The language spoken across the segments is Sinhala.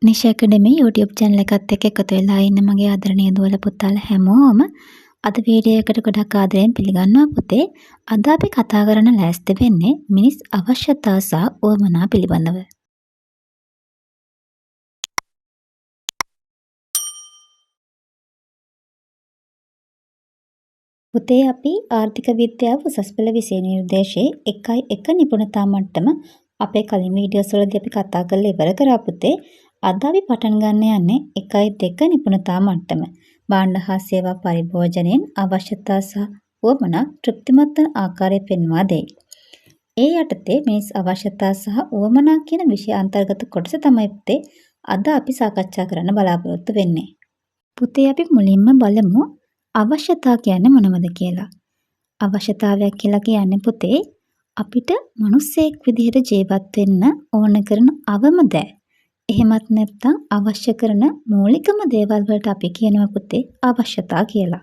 නිෂා ඇකඩමි YouTube channel එකත් එක්ක එකතු වෙලා ඉන්න මගේ ආදරණීය දුවල පුතාලා හැමෝම අද වීඩියෝ එකට ගොඩක් ආදරයෙන් පිළිගන්නවා පුතේ. අද අපි කතා කරන්න ලෑස්ති වෙන්නේ මිනිස් අවශ්‍යතා සහ උවමනා පිළිබඳව. පුතේ අපි ආර්ථික විද්‍යාව උසස් පෙළ විෂය නිර්දේශයේ 1.1 නිපුණතා මට්ටම අපේ කලින් වීඩියෝස් වලදී අපි කතා කරලා ඉවර කරා පුතේ. අද අපි පටන් ගන්න යන්නේ 1.2 නිපුණතා මට්ටම. භාණ්ඩ හා සේවා පරිභෝජනයෙන් අවශ්‍යතා සහ උවමනා තෘප්තිමත් වන ආකාරය පෙන්වා දෙයි. ඒ යටතේ මිනිස් අවශ්‍යතා සහ උවමනා කියන විෂය අන්තර්ගත කොටස තමයි පුතේ අද අපි සාකච්ඡා කරන්න බලාපොරොත්තු වෙන්නේ. පුතේ අපි මුලින්ම බලමු අවශ්‍යතා කියන්නේ මොනවද කියලා. අවශ්‍යතාවයක් කියලා කියන්නේ පුතේ අපිට මිනිස්සෙක් විදිහට ජීවත් වෙන්න ඕන කරන අවම දෑ. එහෙමත් නැත්නම් අවශ්‍ය කරන මූලිකම දේවල් වලට අපි කියනවා පුතේ අවශ්‍යතා කියලා.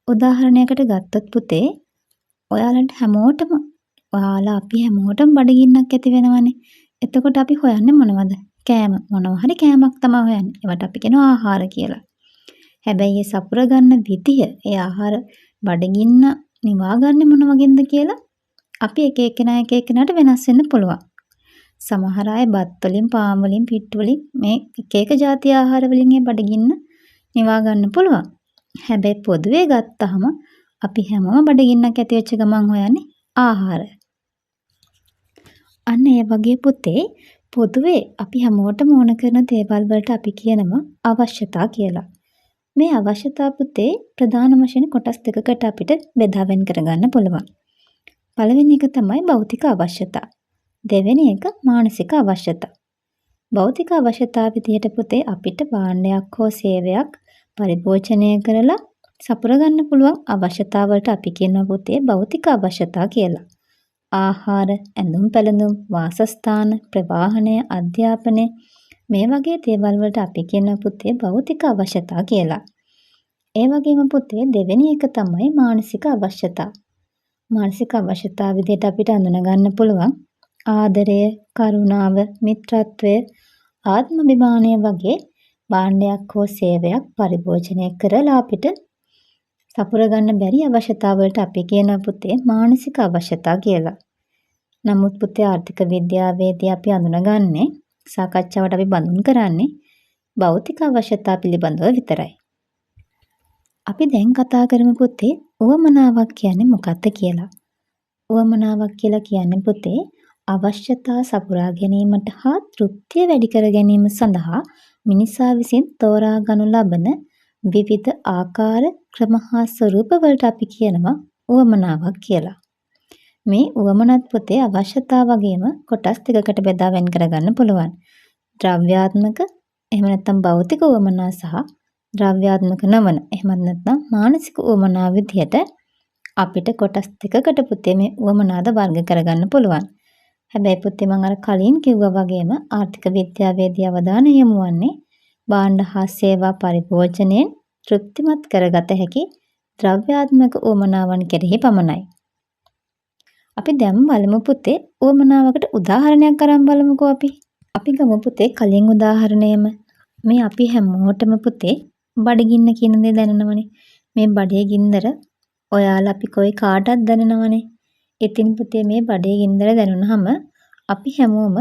උදාහරණයකට ගත්තොත් පුතේ ඔයාලා අපි හැමෝටම බඩගින්නක් ඇති වෙනවනේ. එතකොට අපි හොයන්නේ මොනවද? කෑම. මොනවා හරි කෑමක් තමයි හොයන්නේ. ඒවට අපි කියනවා ආහාර කියලා. හැබැයි ඒ සපුර ගන්න විදිය, ඒ ආහාර බඩගින්න නිවා ගන්න මොන වගේද කියලා අපි එක එක්කෙනාට වෙනස් වෙන්න පුළුවන්. සමහර අය බත් වලින්, පාන් වලින්, පිට්ටු වලින් මේ එක જાති ආහාර වලින් ඒ බඩගින්න නිවා ගන්න පුළුවන්. හැබැයි පොදුවේ ගත්තහම අපි හැමෝම බඩගින්නක් ඇති වෙච්ච ගමන් හොයන්නේ ආහාර. අන්න ඒ වගේ පුතේ පොදුවේ අපි හැමෝටම ඕන කරන දේවල් වලට අපි කියනවා අවශ්‍යතා කියලා. මේ අවශ්‍යතා පුතේ ප්‍රධාන වශයෙන් කොටස් දෙකකට අපිට බෙදා වෙන් කරගන්න පුළුවන්. පළවෙනි එක තමයි භෞතික අවශ්‍යතා. දෙවෙනි එක මානසික අවශ්‍යතා. භෞතික අවශ්‍යතා විදිහට පුතේ අපිට භාණ්ඩයක් හෝ සේවයක් පරිභෝජනය කරලා සපුර ගන්න පුළුවන් අවශ්‍යතා වලට අපි කියනවා පුතේ භෞතික අවශ්‍යතා කියලා. ආහාර, ඇඳුම් පැළඳුම්, වාසස්ථාන, ප්‍රවාහනය, අධ්‍යාපනය මේ වගේ දේවල් වලට අපි කියනවා පුතේ භෞතික අවශ්‍යතා කියලා. ඒ වගේම පුතේ දෙවෙනි එක තමයි මානසික අවශ්‍යතා. මානසික අවශ්‍යතා විදිහට අපිට අඳුන ගන්න පුළුවන් ආදරය, කරුණාව, මිත්‍රත්වය, ආත්මාභිමානය වගේ භාණ්ඩයක් හෝ සේවයක් පරිභෝජනය කරලා අපිට සපුර ගන්න බැරි අවශ්‍යතා වලට අපි කියනවා පුතේ මානසික අවශ්‍යතා කියලා. නමුත් පුතේ ආර්ථික විද්‍යාවේදී අපි අඳුනගන්නේ සාකච්ඡාවට අපි බඳුන් කරන්නේ භෞතික අවශ්‍යතා පිළිබඳව විතරයි. අපි දැන් කතා කරමු පුතේ උවමනාවක් කියන්නේ මොකක්ද කියලා. උවමනාවක් කියලා කියන්නේ පුතේ අවශ්‍යතා සපුරා ගැනීමට හා තෘප්තිය වැඩි කර ගැනීම සඳහා මිනිසා විසින් තෝරා ගනු ලබන විවිධ ආකාර, ක්‍රම හා ස්වරූප වලට අපි කියනවා උවමනාවක් කියලා. මේ උවමනත් පුතේ අවශ්‍යතා වගේම කොටස් දෙකකට බෙදා වෙන් කරගන්න පුළුවන්. ද්‍රව්‍යාත්මක, එහෙම නැත්නම් භෞතික උවමනා සහ ද්‍රව්‍යාත්මක නොවන, එහෙමත් නැත්නම් මානසික උවමනා විදිහට අපිට කොටස් දෙකකට පුතේ මේ උවමනාද වර්ග කරගන්න පුළුවන්. හැබැයි පුතේ මම අර කලින් කිව්වා වගේම ආර්ථික විද්‍යාවේදී අවධානය යොමු වන්නේ භාණ්ඩ හා සේවා පරිභෝජනයෙන් තෘප්තිමත් කරගත හැකි ද්‍රව්‍යාත්මක උවමනාවන් කෙරෙහි පමණයි. අපි දැන් බලමු පුතේ උවමනාවකට උදාහරණයක් අරන් බලමුකෝ අපි. අපි ගමු පුතේ කලින් උදාහරණයම. මේ අපි හැමෝටම පුතේ බඩගින්න කියන දේ දැනෙනවනේ. මේ බඩේ ගින්දර ඔයාලා අපි කොයි කාටවත් දැනෙනවනේ. ඉතින් පුතේ මේ බඩේ ගින්දර දැනුනහම අපි හැමෝම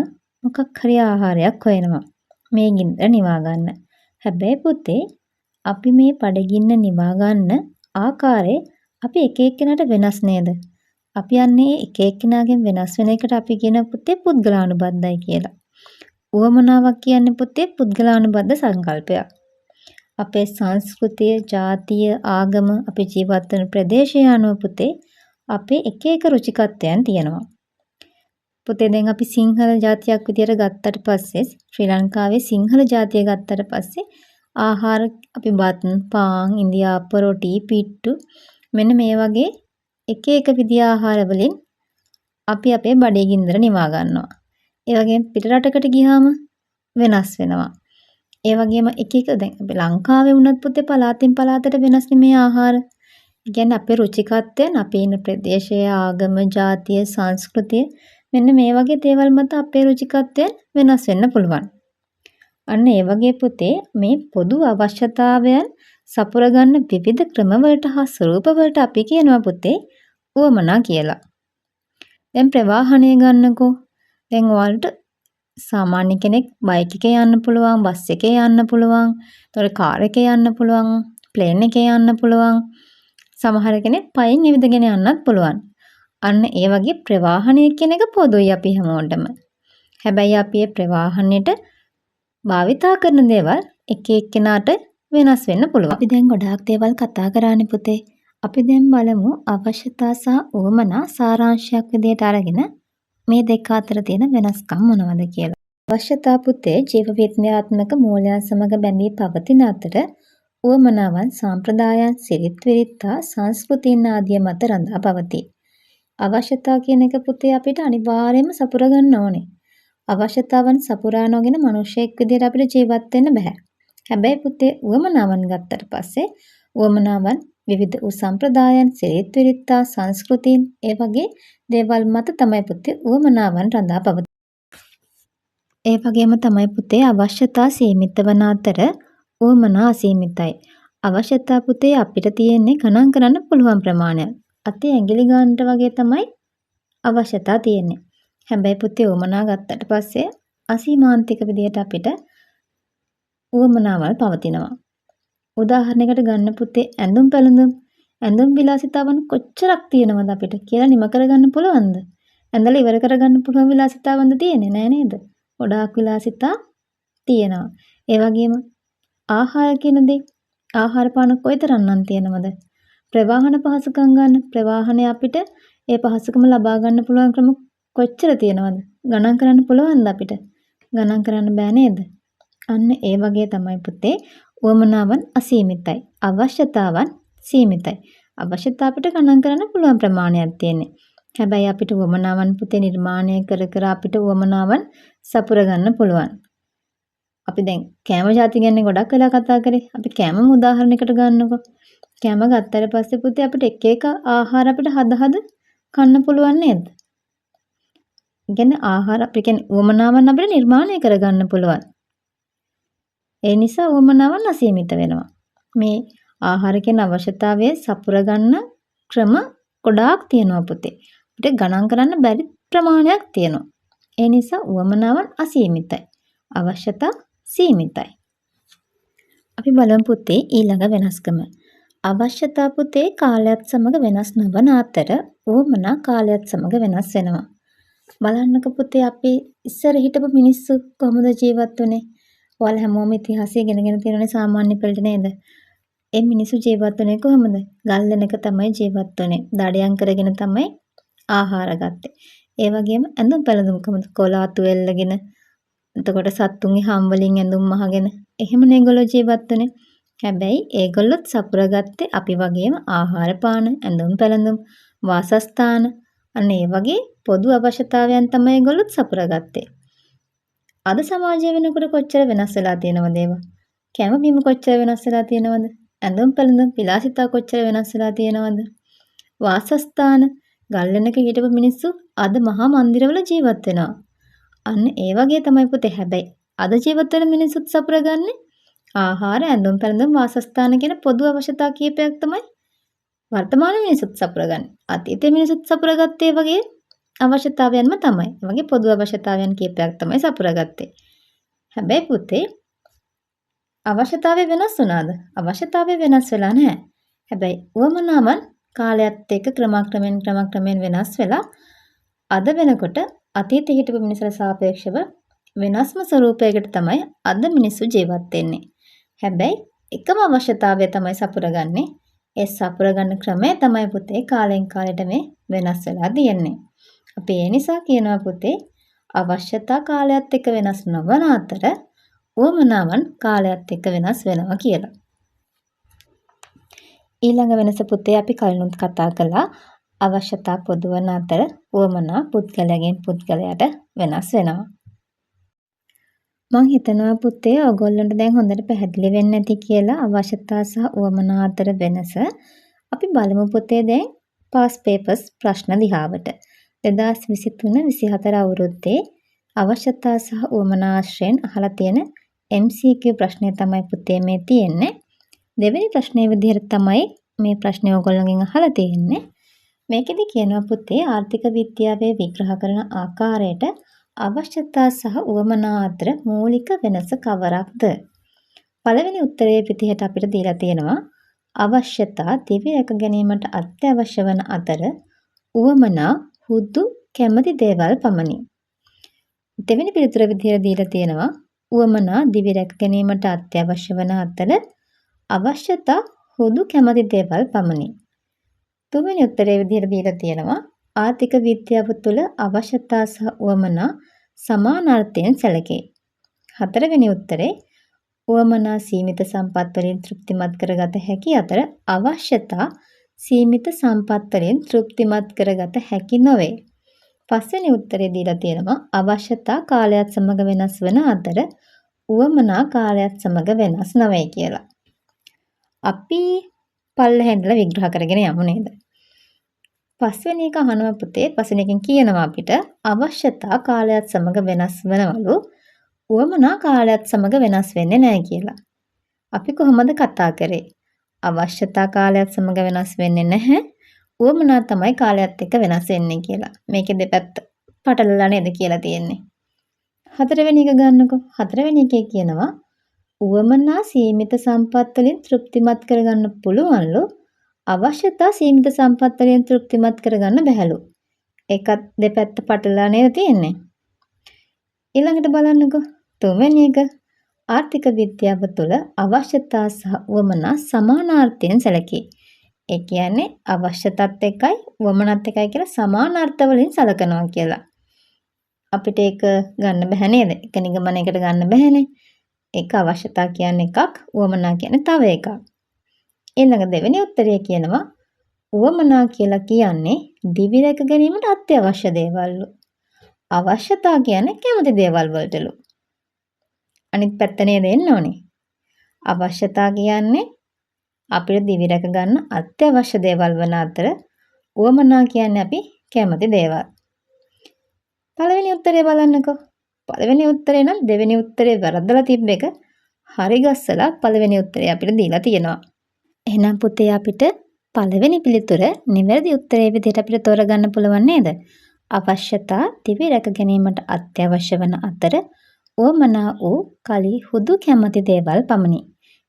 මොකක් හරි ආහාරයක් හොයනවා. මේ ගින්දර නිවා ගන්න. හැබැයි පුතේ අපි මේ බඩගින්න නිවා ගන්න ආකාරය අපි එක එක්කෙනාට වෙනස් නේද? අපි යන්නේ එක එක්කෙනාගෙන් වෙනස් වෙන එකට අපි කියන පුතේ පුද්ගලානුබද්ධයි කියලා. උවමනාවක් කියන්නේ පුතේ පුද්ගලානුබද්ධ සංකල්පයක්. අපේ සංස්කෘතිය, ජාතිය, ආගම, අපි ජීවත් වෙන ප්‍රදේශය අනුව පුතේ අපේ එක එක රුචිකත්වයන් තියෙනවා. පුතේ දැන් අපි සිංහල ජාතියක් විදියට ගත්තට පස්සේ ශ්‍රී ලංකාවේ සිංහල ජාතිය ගත්තට පස්සේ ආහාර අපි බත්, පාන්, ඉන්දියාප්ප, රොටි, පිට්ටු මෙන්න මේ වගේ එක එක විදිය ආහාර වලින් අපි අපේ බඩේ ගින්දර නිවා ගන්නවා. ඒ වගේම පිට රටකට ගියාම වෙනස් වෙනවා. ඒ වගේම එක එක දැන් අපි ලංකාවේ වුණත් පුතේ පළාතින් පළාතට වෙනස් නෙමේ ආහාර. ඒ කියන්නේ අපේ රුචිකත්වයන්, අපේ ඉන්න ප්‍රදේශය, ආගම, ජාතිය, සංස්කෘතිය මෙන්න මේ වගේ දේවල් මත අපේ රුචිකත්වයන් වෙනස් වෙන්න පුළුවන්. අන්න ඒ වගේ පුතේ මේ පොදු අවශ්‍යතාවයන් සපුරගන්න විවිධ ක්‍රමවලට හා ස්වරූපවලට අපි කියනවා පුතේ උවමනා කියලා. දැන් ප්‍රවාහනය ගන්නකෝ. දැන් ඔයාලට සාමාන්‍ය කෙනෙක් බයික් එකේ යන්න පුළුවන්, බස් එකේ යන්න පුළුවන්, එතකොට කාර් එකේ යන්න පුළුවන්, ප්ලේන් එකේ යන්න පුළුවන්. සමහර කෙනෙක් පයින් ඇවිදගෙන යන්නත් පුළුවන්. අන්න ඒ වගේ ප්‍රවාහනය කියන එක පොදුයි අපි හැමෝටම. හැබැයි අපි මේ ප්‍රවාහනයට භාවිතා කරන දේවල් එක එක්කෙනාට වෙනස් වෙන්න පුළුවන්. අපි දැන් ගොඩාක් දේවල් කතා කරානේ පුතේ. අපි දැන් බලමු අවශ්‍යතා සහ උවමනා සාරාංශයක් විදිහට අරගෙන මේ දෙක අතර තියෙන වෙනස්කම් මොනවද කියලා. අවශ්‍යතා පුතේ ජීව විද්‍යාත්මක මූලයන් සමග බැඳී පවතින අතර උවමනාවන් සම්ප්‍රදායන් සිරිත් විරිත්තා සංස්කෘතීන් ආදිය මත රඳා පවතී. අවශ්‍යතා කියන එක පුතේ අපිට අනිවාර්යයෙන්ම සපුර ගන්න ඕනේ. අවශ්‍යතාවන් සපුරා නොගෙන මිනිසෙක් විදිහට අපිට ජීවත් වෙන්න බෑ. හැබැයි පුතේ උවමනාවන් ගත්තට පස්සේ උවමනාවන් විවිධ වූ සම්ප්‍රදායන් සිරිත් විරිත්තා සංස්කෘතීන් ඒ වගේ දේවල් මත තමයි පුතේ උවමනාවන් රඳා පවතින්නේ. ඒ වගේම තමයි පුතේ අවශ්‍යතා සීමිත වන අතර උවමනා අසීමිතයි. අවශ්‍යතා පුතේ අපිට තියෙන්නේ ගණන් කරන්න පුළුවන් ප්‍රමාණයක්. අතේ ඇඟිලි ගන්නට වගේ තමයි අවශ්‍යතා තියෙන්නේ. හැබැයි පුතේ උවමනා ගත්තට පස්සේ අසීමාන්තික විදියට අපිට උවමනාවල් පවතිනවා. උදාහරණයකට ගන්න පුතේ ඇඳුම් පැළඳුම්. ඇඳුම් විලාසිතාවන් කොච්චරක් තියෙනවද අපිට කියලා නිම කරගන්න පුළුවන්ද? ඇඳලා ඉවර කරගන්න පුළුවන් විලාසිතාවන්ද තියෙන්නේ නෑ නේද? ගොඩාක් විලාසිතා තියෙනවා. ඒ වගේම ආහාර කියන දේ ආහාර පාන කොයිතරම්නම් තියෙනවද? ප්‍රවාහන පහසුකම් ගන්න ප්‍රවාහනය අපිට ඒ පහසුකම ලබා ගන්න පුළුවන් ක්‍රම කොච්චර තියෙනවද? ගණන් කරන්න පුළුවන්ද අපිට? ගණන් කරන්න බෑ නේද? අන්න ඒ වගේ තමයි පුතේ උවමනාවන් අසීමිතයි. අවශ්‍යතාවන් සීමිතයි. අවශ්‍යතා අපිට ගණන් කරන්න පුළුවන් ප්‍රමාණයක් තියෙන්නේ. හැබැයි අපිට උවමනාවන් පුතේ නිර්මාණය කර කර අපිට උවමනාවන් සපුර ගන්න පුළුවන්. අපි දැන් කෑම ಜಾති ගැන ගොඩක් වෙලා කතා කරේ. අපි කෑමම උදාහරණයකට ගන්නකො. කෑම ගත්තට පස්සේ පුතේ අපිට එක එක ආහාර අපිට හද කන්න පුළුවන් නේද? කියන්නේ ආහාර අපි කියන්නේ උවමනාවන් අපිට නිර්මාණය කරගන්න පුළුවන්. ඒ නිසා උවමනාවන් අසීමිත වෙනවා. මේ ආහාර කියන අවශ්‍යතාවයේ සපුර ගන්න ක්‍රම ගොඩාක් තියෙනවා පුතේ. අපිට ගණන් කරන්න බැරි ප්‍රමාණයක් තියෙනවා. ඒ නිසා උවමනාවන් අසීමිතයි. අවශ්‍යතා සීමිතයි. අපි බලමු පුතේ ඊළඟ වෙනස්කම. අවශ්‍යතා පුතේ කාලයත් සමග වෙනස් නොවන අතර උවමනා කාලයත් සමග වෙනස් වෙනවා. බලන්නක පුතේ අපි ඉස්සර හිටපු මිනිස්සු කොහොමද ජීවත් වුනේ? ඔයාලා හැමෝම ඉතිහාසය ඉගෙනගෙන තියෙනනේ සාමාන්‍ය පෙළට නේද? ඒ මිනිස්සු ජීවත් වුනේ කොහොමද? ගල් වෙනක තමයි ජීවත් වුනේ. දඩයන් කරගෙන තමයි ආහාර ගත්තේ. ඒ වගේම ඇඳුම් පැළඳුම් කොහොමද? කොලාතු එල්ලගෙන එතකොට සත්තුන්ගේ හම් වලින් ඇඳුම් මහගෙන එහෙමනේ ඒගොල්ලෝ ජීවත් වුනේ. හැබැයි ඒගොල්ලොත් සපුරගත්තේ අපි වගේම ආහාර පාන, ඇඳුම් පැළඳුම්, වාසස්ථාන අන්න ඒ වගේ පොදු අවශ්‍යතාවයන් තමයි ඒගොල්ලොත් සපුරගත්තේ. අද සමාජය වෙනකොට කොච්චර වෙනස් වෙලා තියෙනවද ඒවා? කැම බීම කොච්චර වෙනස් වෙලා තියෙනවද? ඇඳුම් පැළඳුම් විලාසිතා කොච්චර වෙනස් වෙලා තියෙනවද? වාසස්ථාන ගල් වෙනක හිටපු මිනිස්සු අද මහා මන්දිරවල ජීවත් වෙනවා. අන්න ඒ වගේ තමයි පුතේ. හැබැයි අද ජීවත් වෙන මිනිස්සුත් සපුරගන්නේ ආහාර, ඇඳුම් පැළඳුම්, වාසස්ථාන කියන පොදු අවශ්‍යතා කීපයක් තමයි වර්තමාන මිනිස්සුත් සපුරගන්නේ. අතීතයේ මිනිස්සුත් සපුරගත්තේ වගේ අවශ්‍යතාවයන්ම තමයි. ඒ වගේ පොදු අවශ්‍යතාවයන් කීපයක් තමයි සපුරගත්තේ. හැබැයි පුතේ අවශ්‍යතාවය වෙනස් වුණාද? අවශ්‍යතාවය වෙනස් වෙලා නැහැ. හැබැයි උවමනාවන් කාලයත් එක්ක ක්‍රමක්‍රමයෙන් වෙනස් වෙලා අද වෙනකොට අතීතයේ හිටපු මිනිස්සුන්ට සාපේක්ෂව වෙනස්ම ස්වරූපයකට තමයි අද මිනිස්සු ජීවත් වෙන්නේ. හැබැයි එකම අවශ්‍යතාවය තමයි සපුරගන්නේ. ඒ සපුරගන්න ක්‍රමය තමයි පුතේ කාලෙන් කාලෙට මේ වෙනස් වෙලා තියෙන්නේ. අපි ඒ නිසා කියනවා පුතේ අවශ්‍යතා කාලයත් එක්ක වෙනස් නොවන අතර උවමනාවන් කාලයත් එක්ක වෙනස් වෙනවා කියලා. ඊළඟ වෙනස පුතේ අපි කලිනුත් කතා කළා. අවශ්‍යතා පොදු වන අතර උවමනා පුද්ගලයාගෙන් පුද්ගලයාට වෙනස් වෙනවා. මං හිතනවා පුතේ ඔයගොල්ලන්ට දැන් හොඳට පැහැදිලි වෙන්න ඇති කියලා අවශ්‍යතා සහ උවමනා අතර වෙනස. අපි බලමු පුතේ දැන් පාස් පේපර්ස් ප්‍රශ්න දිහාවට. 2023-24 අවුරුද්දේ අවශ්‍යතා සහ උවමනා ආශ්‍රයෙන් අහලා තියෙන MCQ ප්‍රශ්නය තමයි පුතේ මේ තියෙන්නේ. දෙවෙනි ප්‍රශ්නයේ විදිහට තමයි මේ ප්‍රශ්නේ ඔයගොල්ලෝගෙන් අහලා තියෙන්නේ. මේකෙදි කියනවා පුතේ ආර්ථික විද්‍යාවේ විග්‍රහ කරන ආකාරයට අවශ්‍යතා සහ උවමනා අතර මූලික වෙනස කවරක්ද? පළවෙනි උත්තරයේ විදිහට අපිට දීලා තියෙනවා අවශ්‍යතා දිවි රැක ගැනීමට අත්‍යවශ්‍ය වන අතර උවමනා හුදු කැමති දේවල් පමණි. දෙවෙනි පිළිතුර විදිහට දීලා තියෙනවා උවමනා දිවි රැක ගැනීමට අත්‍යවශ්‍ය වන අතර අවශ්‍යතා හුදු කැමති දේවල් පමණි. තුන්වෙනි උත්තරයේ විදිහට දීලා තියෙනවා ආර්ථික විද්‍යාව තුළ අවශ්‍යතා සහ උවමනා සමානාර්ථයෙන් සැලකේ. හතරවෙනි උත්තරේ උවමනා සීමිත සම්පත් වලින් තෘප්තිමත් කරගත හැකි අතර අවශ්‍යතා සීමිත සම්පත් වලින් තෘප්තිමත් කරගත හැකි නොවේ. පස්වෙනි උත්තරේ දීලා තියෙනවා අවශ්‍යතා කාලයත් සමග වෙනස් වන අතර උවමනා කාලයත් සමග වෙනස් නොවේ කියලා. අපි පල්ලෙහා ඉඳලා විග්‍රහ කරගෙන යමු නේද? පස්වෙනි එක අහනවා පුතේ පස්වෙනි එකෙන් කියනවා අපිට අවශ්‍යතා කාලයත් සමග වෙනස් වෙනවලු උවමනා කාලයත් සමග වෙනස් වෙන්නේ නැහැ කියලා. අපි කොහොමද කතා කරේ? අවශ්‍යතා කාලයත් සමග වෙනස් වෙන්නේ නැහැ. උවමනා තමයි කාලයත් එක්ක වෙනස් වෙන්නේ කියලා. මේකේ දෙපැත්ත පටලලා නේද කියලා තියෙන්නේ. හතරවෙනි එක ගන්නකො. හතරවෙනි එකේ කියනවා උවමනා සීමිත සම්පත් වලින් තෘප්තිමත් කරගන්න පුළුවන්ලු. අවශ්‍යතා සීමිත සම්පත් වලින් තෘප්තිමත් කරගන්න බැහැලු. ඒකත් දෙපැත්ත පටලලා නේද තියෙන්නේ. ඊළඟට බලන්නකො. තුන්වෙනි එක ආර්ථික විද්‍යාව තුළ අවශ්‍යතා සහ උවමනා සමානාර්ථයෙන් සැලකේ. ඒ කියන්නේ අවශ්‍යතත් එකයි උවමනත් එකයි කියලා සමානාර්ථ වලින් සැලකනවා කියලා. අපිට ඒක ගන්න බැහැ නේද? එක නිගමනයකට ගන්න බැහැනේ. ඒක අවශ්‍යතා කියන්නේ එකක්, උවමනා කියන්නේ තව එකක්. ඊළඟ දෙවෙනි උත්තරය කියනවා උවමනා කියලා කියන්නේ දිවි රැක ගැනීමට අත්‍යවශ්‍ය දේවල්ලු. අවශ්‍යතා කියන්නේ කැමති දේවල් වලටලු. අනිත් පැත්ත නේද එන්න ඕනේ. අවශ්‍යතා කියන්නේ අපිට දිවි රැක ගන්න අත්‍යවශ්‍ය දේවල් වන අතර උවමනා කියන්නේ අපි කැමති දේවල්. පළවෙනි උත්තරේ බලන්නකෝ. පළවෙනි උත්තරේ නම් දෙවෙනි උත්තරේ වැරද්දලා තිබ්බ එක හරි ගස්සලා පළවෙනි උත්තරේ අපිට දීලා තියෙනවා. එහෙනම් පුතේ අපිට පළවෙනි පිළිතුර නිවැරදි උත්තරේ විදිහට අපිට තෝරගන්න පුළුවන් නේද? අවශ්‍යතා දිවි රැක ගැනීමට අත්‍යවශ්‍ය වන අතර උවමනා වූ කලි හුදු කැමති දේවල් පමණි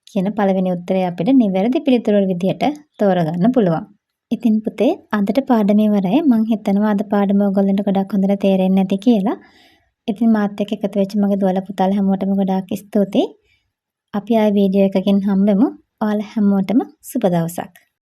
කියන පළවෙනි උත්තරය අපිට නිවැරදි පිළිතුර විදිහට තෝරගන්න පුළුවන්. ඉතින් පුතේ අදට පාඩමේ වරයි මම හිතනවා අද පාඩම ඔයගොල්ලන්ට ගොඩක් හොඳට තේරෙන්නේ නැති කියලා. ඉතින් මාත් එක්ක එකතු වෙච්ච මගේ දුවලා පුතාලා හැමෝටම ගොඩාක් ස්තුතියි. අපි ආයේ වීඩියෝ එකකින් හම්බෙමු. ඔයාලා හැමෝටම සුබ දවසක්.